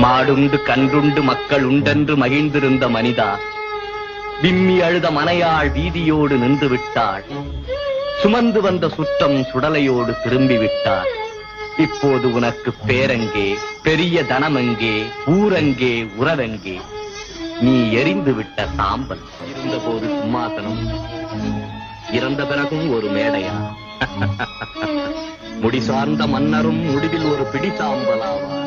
மாடுண்டு கன்றுண்டு மக்கள் உண்டென்று மகிழ்ந்திருந்த மனிதா, விம்மி அழுத மனையாள் வீதியோடு நின்று விட்டாள். சுமந்து வந்த சுற்றம் சுடலையோடு திரும்பி விட்டாள். இப்போது உனக்கு பேரங்கே, பெரிய தனமெங்கே, ஊரங்கே, உறவெங்கே? நீ எரிந்து விட்ட சாம்பல். இருந்தபோது சிம்மாசனம், இறந்த பிறகும் ஒரு மேடையா? முடிசார்ந்த மன்னரும் முடிவில் ஒரு பிடி சாம்பலாவார்.